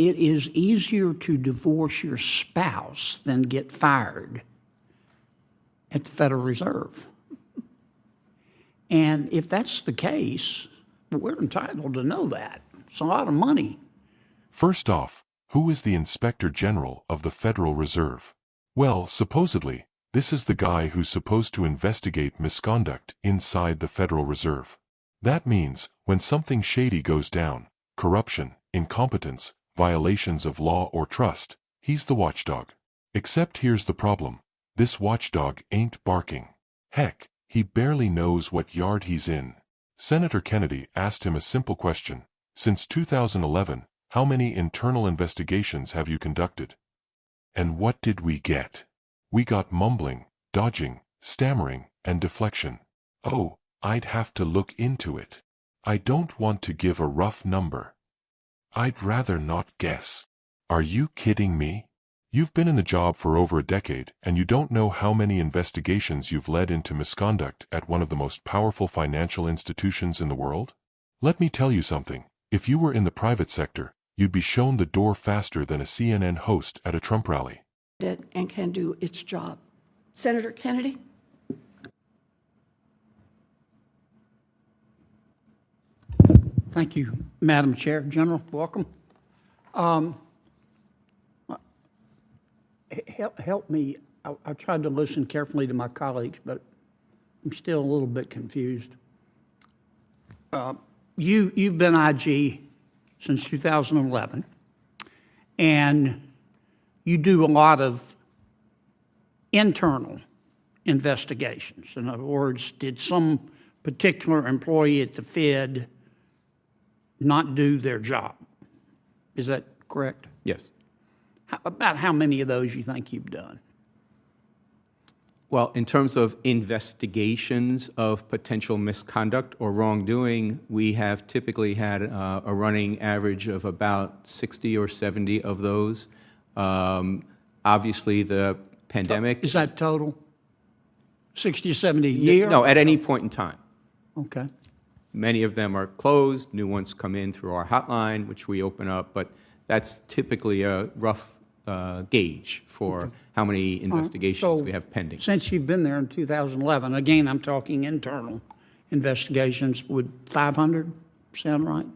It is easier to divorce your spouse than get fired at the Federal Reserve. And if that's the case, we're entitled to know that. It's a lot of money. First off, who is the Inspector General of the Federal Reserve? Well, supposedly, this is the guy who's supposed to investigate misconduct inside the Federal Reserve. That means, when something shady goes down, corruption, incompetence, violations of law or trust, he's the watchdog. Except here's the problem. This watchdog ain't barking. Heck, he barely knows what yard he's in. Senator Kennedy asked him a simple question. Since 2011, how many internal investigations have you conducted? And what did we get? We got mumbling, dodging, stammering, and deflection. Oh, I'd have to look into it. I don't want to give a rough number. I'd rather not guess. Are you kidding me? You've been in the job for over a decade, and you don't know how many investigations you've led into misconduct at one of the most powerful financial institutions in the world? Let me tell you something. If you were in the private sector, you'd be shown the door faster than a CNN host at a Trump rally. And can do its job. Senator Kennedy? Thank you, Madam Chair. General, welcome. Help me. I tried to listen carefully to my colleagues, but I'm still a little bit confused. You've been IG since 2011, and you do a lot of internal investigations. In other words, did some particular employee at the Fed not do their job? Is that correct? Yes. About how many of those you think you've done? Well, in terms of investigations of potential misconduct or wrongdoing, we have typically had a running average of about 60 or 70 of those. Obviously, the pandemic... Is that total? 60 or 70 a year? No, at any point in time. Okay. Many of them are closed. New ones come in through our hotline, which we open up. But that's typically a rough gauge for how many investigations we have pending. Since you've been there in 2011, again, I'm talking internal investigations, would 500 sound right?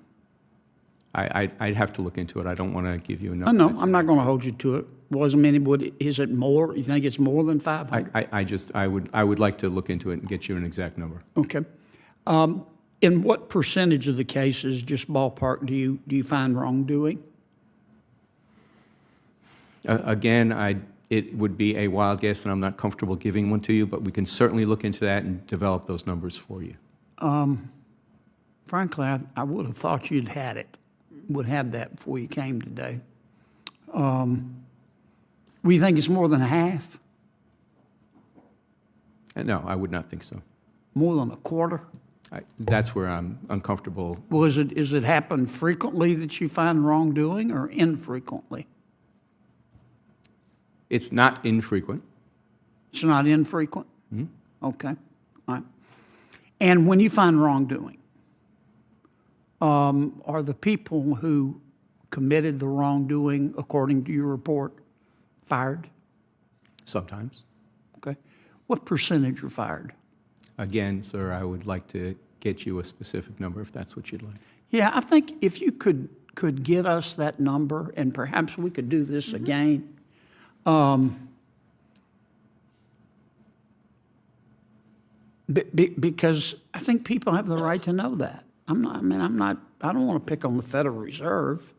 I'd have to look into it. I don't want to give you a number. No, I'm not going to hold you to it. Wasn't many. Is it more? You think it's more than 500? I would like to look into it and get you an exact number. Okay. In what percentage of the cases, just ballpark, do you find wrongdoing? Again, it would be a wild guess, and I'm not comfortable giving one to you, but we can certainly look into that and develop those numbers for you. Frankly, I would have thought you'd would have that before you came today. We think it's more than half? No, I would not think so. More than a quarter? That's where I'm uncomfortable. Well, is it happen frequently that you find wrongdoing, or infrequently? It's not infrequent. It's not infrequent? Mm-hmm. Okay. All right. And when you find wrongdoing, are the people who committed the wrongdoing, according to your report, fired? Sometimes. Okay. What percentage are fired? Again, sir, I would like to get you a specific number if that's what you'd like. Yeah, I think if you could get us that number, and perhaps we could do this again. Because I think people have the right to know that. I don't want to pick on the Federal Reserve.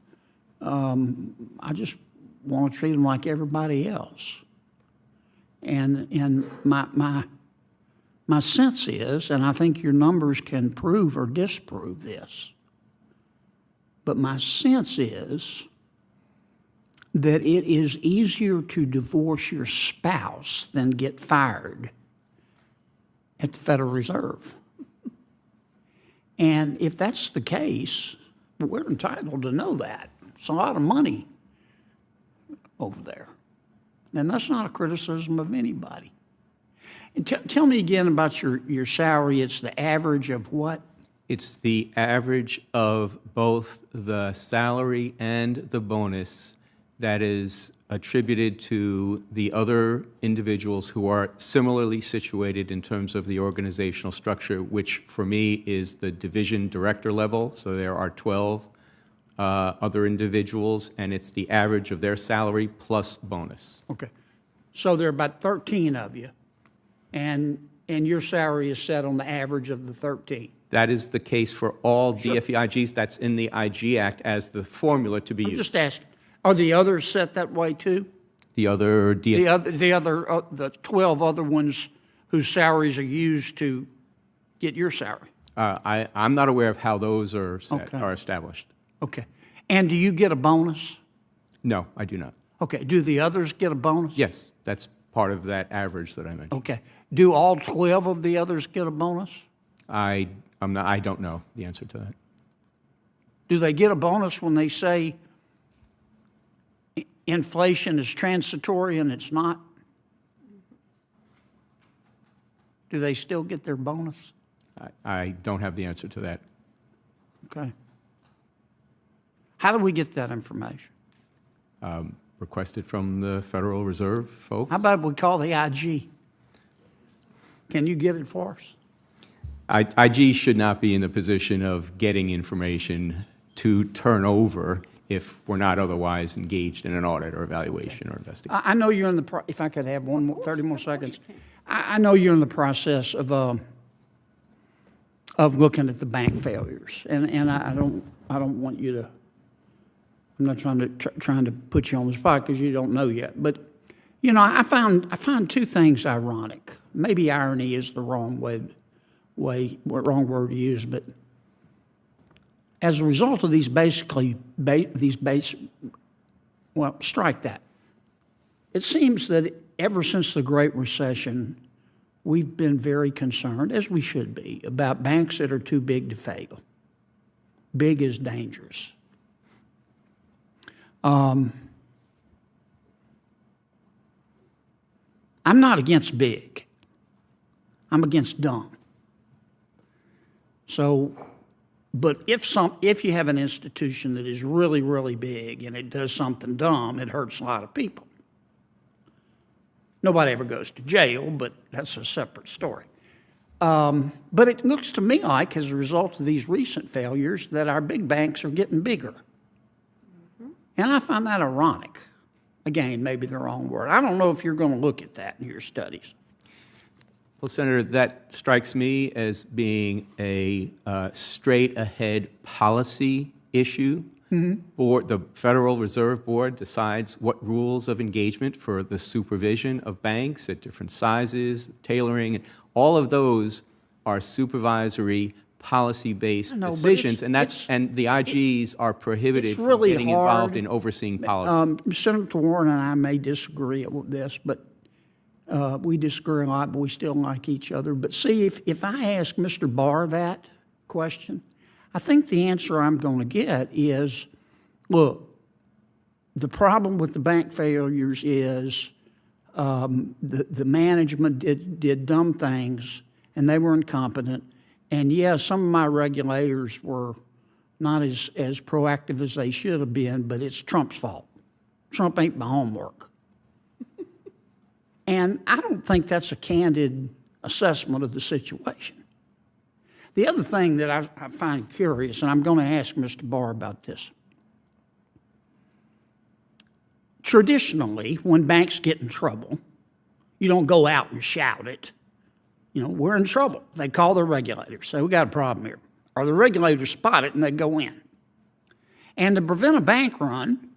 I just want to treat them like everybody else. And my sense is, and I think your numbers can prove or disprove this, but my sense is that it is easier to divorce your spouse than get fired at the Federal Reserve. And if that's the case, we're entitled to know that. It's a lot of money over there. And that's not a criticism of anybody. And tell me again about your salary. It's the average of what? It's the average of both the salary and the bonus that is attributed to the other individuals who are similarly situated in terms of the organizational structure, which for me is the division director level. So there are 12 other individuals, and it's the average of their salary plus bonus. Okay. So there are about 13 of you, and your salary is set on the average of the 13. That is the case for all DFEIGs. That's in the IG Act as the formula to be I'm used. just asking, are the others set that way too? The other The 12 other ones whose salaries are used to get your salary? I'm not aware of how those are Okay. are established. Okay. And do you get a bonus? No, I do not. Okay. Do the others get a bonus? Yes, that's part of that average that I mentioned. Okay. Do all 12 of the others get a bonus? I don't know the answer to that. Do they get a bonus when they say inflation is transitory and it's not? Do they still get their bonus? I don't have the answer to that. Okay. How do we get that information? Requested from the Federal Reserve folks. How about we call the IG? Can you get it for us? IG should not be in the position of getting information to turn over if we're not otherwise engaged in an audit or evaluation or investigation. I know you're in the, if I could have 30 more seconds. I know you're in the process of looking at the bank failures, and I don't want you to, I'm not trying to put you on the spot because you don't know yet, but you know, I find two things ironic. Maybe irony is the wrong word to use, but as a result of these well, strike that. It seems that ever since the Great Recession, we've been very concerned, as we should be, about banks that are too big to fail. Big is dangerous. I'm not against big. I'm against dumb. So, but if you have an institution that is really, really big and it does something dumb, it hurts a lot of people. Nobody ever goes to jail, but that's a separate story. But it looks to me like, as a result of these recent failures, that our big banks are getting bigger. And I find that ironic. Again, maybe the wrong word. I don't know if you're going to look at that in your studies. Well, Senator, that strikes me as being a straight-ahead policy issue. The Federal Reserve Board decides what rules of engagement for the supervision of banks at different sizes, tailoring, and all of those are supervisory, policy-based decisions, and the IGs are prohibited from getting involved in overseeing policy. Senator Warren and I may disagree with this, but we disagree a lot, but we still like each other. But see, if I ask Mr. Barr that question, I think the answer I'm going to get is, look, the problem with the bank failures is the management did dumb things, and they were incompetent. And yeah, some of my regulators were not as proactive as they should have been, but it's Trump's fault. Trump ain't my homework. And I don't think that's a candid assessment of the situation. The other thing that I find curious, and I'm going to ask Mr. Barr about this. Traditionally, when banks get in trouble, you don't go out and shout it. You know, we're in trouble. They call their regulators, say, we got a problem here. Or the regulators spot it and they go in. And to prevent a bank run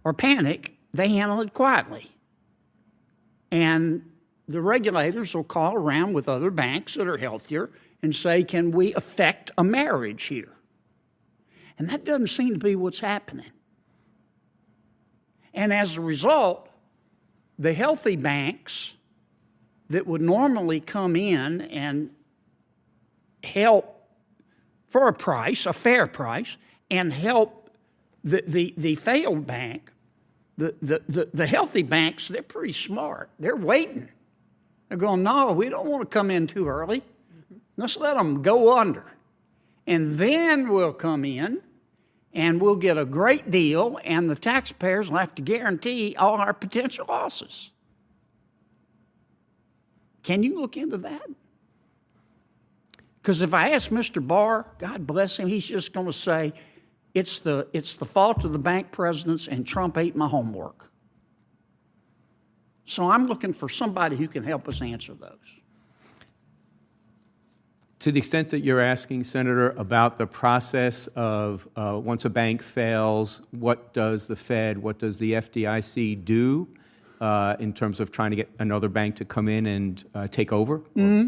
or panic, they handle it quietly. And the regulators will call around with other banks that are healthier and say, can we affect a marriage here? And that doesn't seem to be what's happening. And as a result, the healthy banks that would normally come in and help for a price, a fair price, and help the failed bank, the healthy banks, they're pretty smart. They're waiting. They're going, no, we don't want to come in too early. Let's let them go under. And then we'll come in and we'll get a great deal, and the taxpayers will have to guarantee all our potential losses. Can you look into that? Because if I ask Mr. Barr, God bless him, he's just going to say, it's the fault of the bank presidents and Trump ate my homework. So I'm looking for somebody who can help us answer those. To the extent that you're asking, Senator, about the process of once a bank fails, what does the Fed, what does the FDIC do in terms of trying to get another bank to come in and take over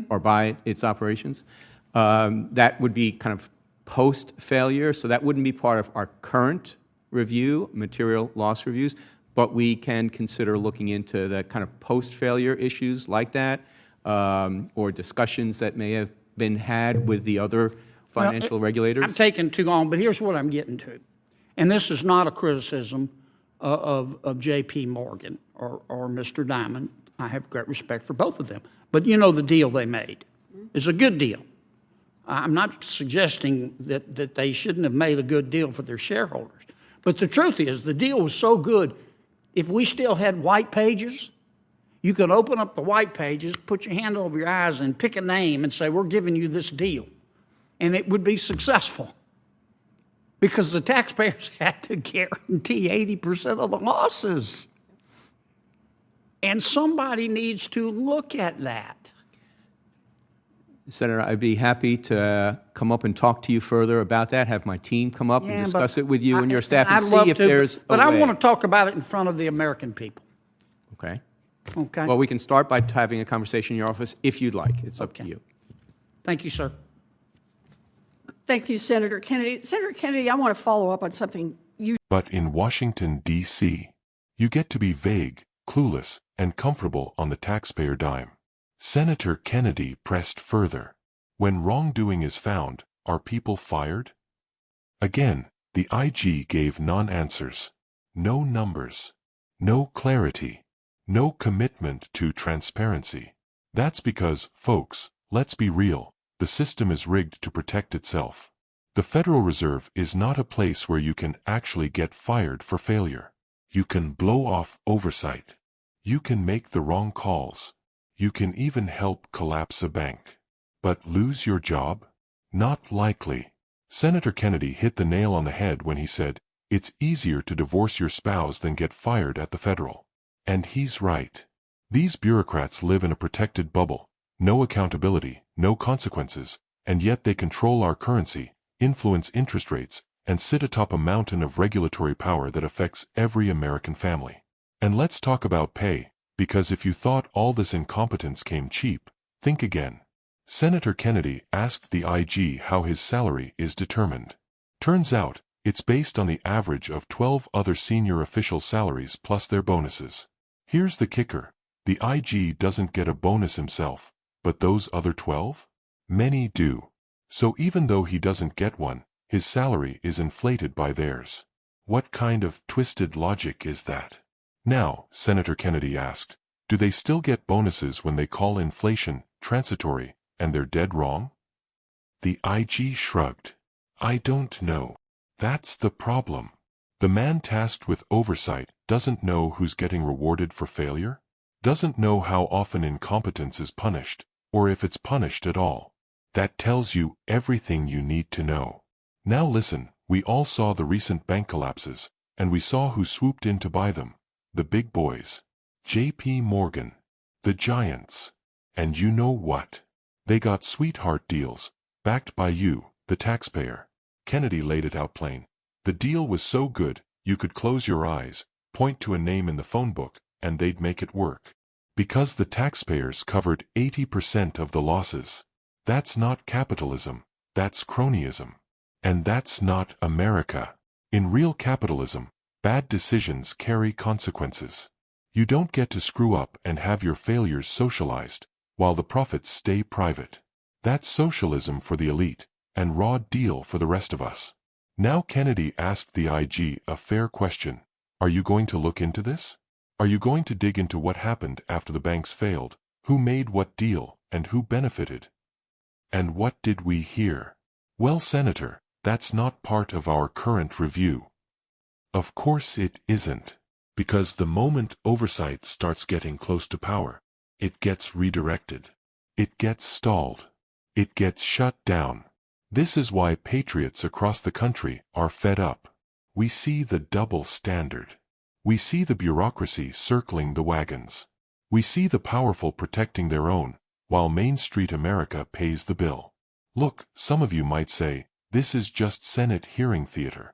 or buy its operations? That would be kind of post-failure, so that wouldn't be part of our current review, material loss reviews, but we can consider looking into the kind of post-failure issues like that, or discussions that may have been had with the other financial regulators. I'm taking too long, but here's what I'm getting to. And this is not a criticism of J.P. Morgan or Mr. Diamond. I have great respect for both of them. But you know the deal they made is a good deal. I'm not suggesting that they shouldn't have made a good deal for their shareholders. But the truth is, the deal was so good, if we still had white pages, you could open up the white pages, put your hand over your eyes, and pick a name and say, we're giving you this deal. And it would be successful because the taxpayers had to guarantee 80% of the losses. And somebody needs to look at that. Senator, I'd be happy to come up and talk to you further about that, have my team come up and discuss it with you and your staff and see if there's a way. But I want to talk about it in front of the American people. Okay. Okay. Well, we can start by having a conversation in your office if you'd like. It's up to you. Thank you, sir. Thank you, Senator Kennedy. Senator Kennedy, I want to follow up on something you... But in Washington, D.C., you get to be vague, clueless, and comfortable on the taxpayer dime. Senator Kennedy pressed further. When wrongdoing is found, are people fired? Again, the IG gave non-answers. No numbers. No clarity. No commitment to transparency. That's because, folks, let's be real, the system is rigged to protect itself. The Federal Reserve is not a place where you can actually get fired for failure. You can blow off oversight. You can make the wrong calls. You can even help collapse a bank. But lose your job? Not likely. Senator Kennedy hit the nail on the head when he said, it's easier to divorce your spouse than get fired at the Federal. And he's right. These bureaucrats live in a protected bubble, no accountability, no consequences, and yet they control our currency, influence interest rates, and sit atop a mountain of regulatory power that affects every American family. And let's talk about pay, because if you thought all this incompetence came cheap, think again. Senator Kennedy asked the IG how his salary is determined. Turns out, it's based on the average of 12 other senior officials' salaries plus their bonuses. Here's the kicker. The IG doesn't get a bonus himself, but those other 12? Many do. So even though he doesn't get one, his salary is inflated by theirs. What kind of twisted logic is that? Now, Senator Kennedy asked, do they still get bonuses when they call inflation transitory and they're dead wrong? The IG shrugged. I don't know. That's the problem. The man tasked with oversight doesn't know who's getting rewarded for failure, doesn't know how often incompetence is punished, or if it's punished at all. That tells you everything you need to know. Now listen, we all saw the recent bank collapses, and we saw who swooped in to buy them. The big boys. J.P. Morgan. The giants. And you know what? They got sweetheart deals, backed by you, the taxpayer. Kennedy laid it out plain. The deal was so good, you could close your eyes, point to a name in the phone book, and they'd make it work. Because the taxpayers covered 80% of the losses. That's not capitalism, that's cronyism. And that's not America. In real capitalism, bad decisions carry consequences. You don't get to screw up and have your failures socialized, while the profits stay private. That's socialism for the elite, and raw deal for the rest of us. Now Kennedy asked the IG a fair question. Are you going to look into this? Are you going to dig into what happened after the banks failed, who made what deal, and who benefited? And what did we hear? Well, Senator, that's not part of our current review. Of course it isn't. Because the moment oversight starts getting close to power, it gets redirected. It gets stalled. It gets shut down. This is why patriots across the country are fed up. We see the double standard. We see the bureaucracy circling the wagons. We see the powerful protecting their own, while Main Street America pays the bill. Look, some of you might say, this is just Senate hearing theater.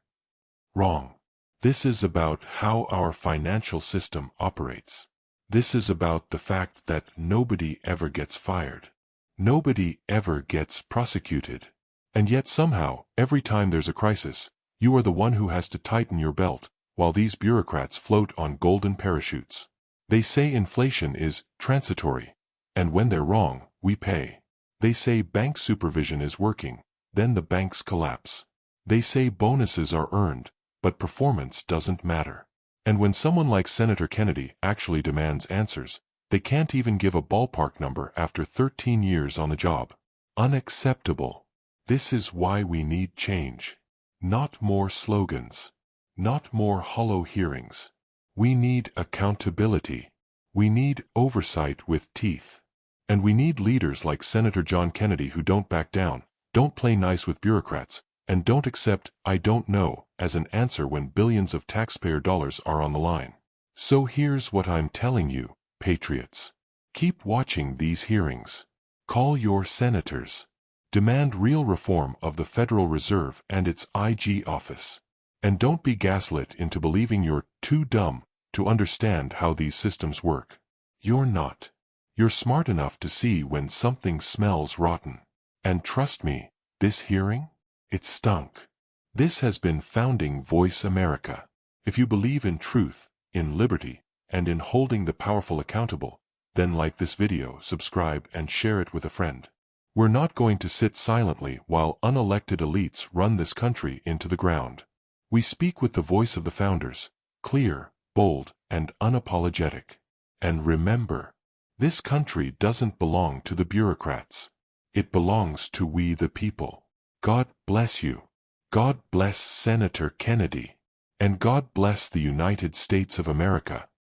Wrong. This is about how our financial system operates. This is about the fact that nobody ever gets fired. Nobody ever gets prosecuted. And yet somehow, every time there's a crisis, you are the one who has to tighten your belt, while these bureaucrats float on golden parachutes. They say inflation is transitory, and when they're wrong, we pay. They say bank supervision is working, then the banks collapse. They say bonuses are earned, but performance doesn't matter. And when someone like Senator Kennedy actually demands answers, they can't even give a ballpark number after 13 years on the job. Unacceptable. This is why we need change. Not more slogans. Not more hollow hearings. We need accountability. We need oversight with teeth. And we need leaders like Senator John Kennedy who don't back down, don't play nice with bureaucrats, and don't accept "I don't know" as an answer when billions of taxpayer dollars are on the line. So here's what I'm telling you, patriots. Keep watching these hearings. Call your senators. Demand real reform of the Federal Reserve and its IG office. And don't be gaslit into believing you're too dumb to understand how these systems work. You're not. You're smart enough to see when something smells rotten. And trust me, this hearing? It stunk. This has been Founding Voice America. If you believe in truth, in liberty, and in holding the powerful accountable, then like this video, subscribe, and share it with a friend. We're not going to sit silently while unelected elites run this country into the ground. We speak with the voice of the founders, clear, bold, and unapologetic. And remember, this country doesn't belong to the bureaucrats. It belongs to we the people. God bless you. God bless Senator Kennedy. And God bless the United States of America.